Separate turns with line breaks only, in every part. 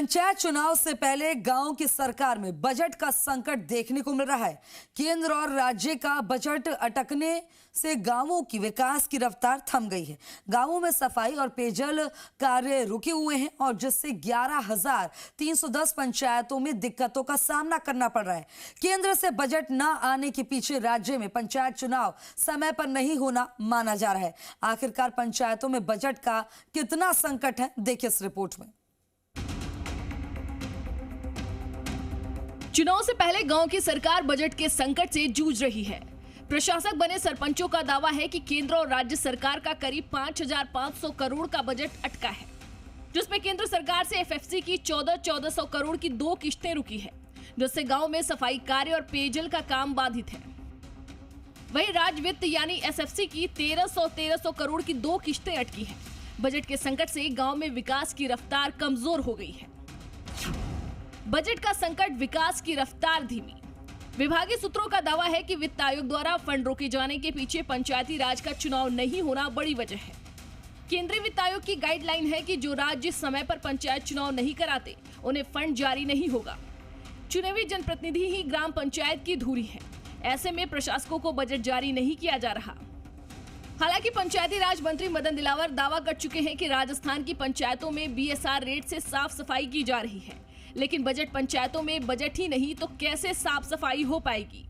पंचायत चुनाव से पहले गांव की सरकार में बजट का संकट देखने को मिल रहा है। केंद्र और राज्य का बजट अटकने से गांवों की विकास की रफ्तार थम गई है। गांवों में सफाई और पेयजल कार्य रुके हुए हैं और जिससे 11,310 पंचायतों में दिक्कतों का सामना करना पड़ रहा है। केंद्र से बजट न आने के पीछे राज्य में पंचायत चुनाव समय पर नहीं होना माना जा रहा है। आखिरकार पंचायतों में बजट का कितना संकट है, देखिए इस रिपोर्ट में।
चुनाव से पहले गांव की सरकार बजट के संकट से जूझ रही है। प्रशासक बने सरपंचों का दावा है कि केंद्र और राज्य सरकार का करीब 5,500 करोड़ का बजट अटका है, जिसमें केंद्र सरकार से एफएफसी की 1,400 करोड़ की 2 किश्तें रुकी है, जिससे गांव में सफाई कार्य और पेयजल का काम बाधित है। वहीं राज्य वित्त यानी एसएफसी की 1,300 करोड़ की 2 किश्तें अटकी है। बजट के संकट से गाँव में विकास की रफ्तार कमजोर हो गई है। बजट का संकट, विकास की रफ्तार धीमी। विभागीय सूत्रों का दावा है कि वित्त आयोग द्वारा फंड रोके जाने के पीछे पंचायती राज का चुनाव नहीं होना बड़ी वजह है। केंद्रीय वित्त आयोग की गाइडलाइन है कि जो राज्य समय पर पंचायत चुनाव नहीं कराते उन्हें फंड जारी नहीं होगा। चुने हुए जनप्रतिनिधि ही ग्राम पंचायत की धुरी है। ऐसे में प्रशासकों को बजट जारी नहीं किया जा रहा। हालांकि पंचायती राज मंत्री मदन दिलावर दावा कर चुके हैं कि राजस्थान की पंचायतों में बीएसआर रेट से साफ सफाई की जा रही है, लेकिन बजट पंचायतों में बजट ही नहीं तो कैसे साफ सफाई हो पाएगी।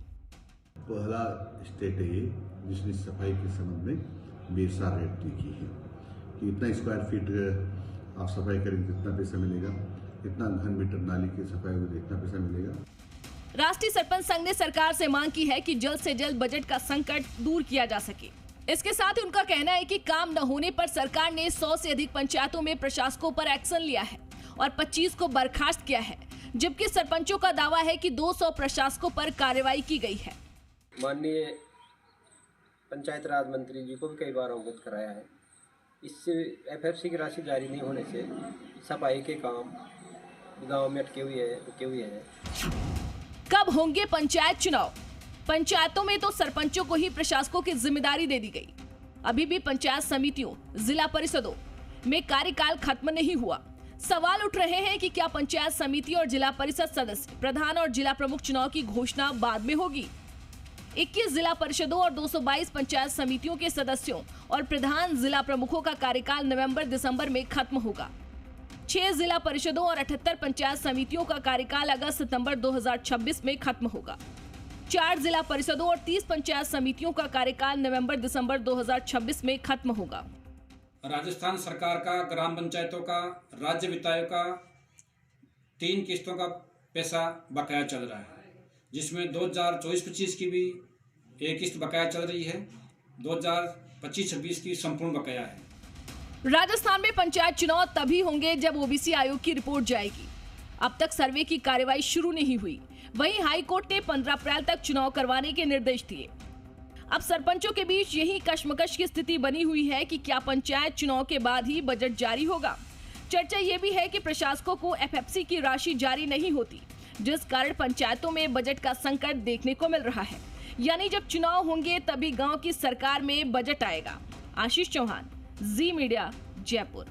पहला स्टेट है ये जिसने सफाई के संबंध में बीएसआर रेट तय की है कि इतना स्क्वायर फीट आप सफाई करेंगे तो इतना पैसा मिलेगा, इतना घन मीटर नाली की सफाई होगी इतना पैसा मिलेगा।
राष्ट्रीय सरपंच संघ ने सरकार से मांग की है कि जल्द से जल्द बजट का संकट दूर किया जा सके। इसके साथ ही उनका कहना है कि काम न होने पर सरकार ने 100 से अधिक पंचायतों में प्रशासकों पर एक्शन लिया है और 25 को बर्खास्त किया है, जबकि सरपंचों का दावा है कि 200 प्रशासकों पर कार्रवाई की गई है।
माननीय पंचायत राज मंत्री जी को भी कई बार अवगत कराया है। इससे एफएफसी की राशि जारी नहीं होने से सफाई के काम गांव में रुके हुए हैं।
कब होंगे पंचायत चुनाव? पंचायतों में तो सरपंचों को ही प्रशासकों की जिम्मेदारी दे दी गई। अभी भी पंचायत समितियों, जिला परिषदों में कार्यकाल खत्म नहीं हुआ। सवाल उठ रहे हैं कि क्या पंचायत समिति और जिला परिषद सदस्य, प्रधान और जिला प्रमुख चुनाव की घोषणा बाद में होगी। 21 जिला परिषदों और 222 पंचायत समितियों के सदस्यों और प्रधान जिला प्रमुखों का कार्यकाल नवंबर-दिसंबर में खत्म होगा। 6 जिला परिषदों और 78 पंचायत समितियों का कार्यकाल अगस्त-सितंबर 2026 में खत्म होगा। 4 जिला परिषदों और 30 पंचायत समितियों का कार्यकाल नवंबर-दिसंबर 2026 में खत्म होगा।
राजस्थान सरकार का ग्राम पंचायतों का, राज्य वित्त आयोग का 3 किस्तों का पैसा बकाया चल रहा है, जिसमें 2024-25 की भी एक किस्त बकाया चल रही है, 2025-26 की संपूर्ण बकाया है।
राजस्थान में पंचायत चुनाव तभी होंगे जब ओबीसी आयोग की रिपोर्ट जाएगी। अब तक सर्वे की कार्रवाई शुरू नहीं हुई। वहीं हाई कोर्ट ने 15 अप्रैल तक चुनाव करवाने के निर्देश दिए। अब सरपंचों के बीच यही कश्मकश की स्थिति बनी हुई है कि क्या पंचायत चुनाव के बाद ही बजट जारी होगा। चर्चा ये भी है कि प्रशासकों को एफएफसी की राशि जारी नहीं होती, जिस कारण पंचायतों में बजट का संकट देखने को मिल रहा है। यानी जब चुनाव होंगे तभी गांव की सरकार में बजट आएगा। आशीष चौहान, जी मीडिया, जयपुर।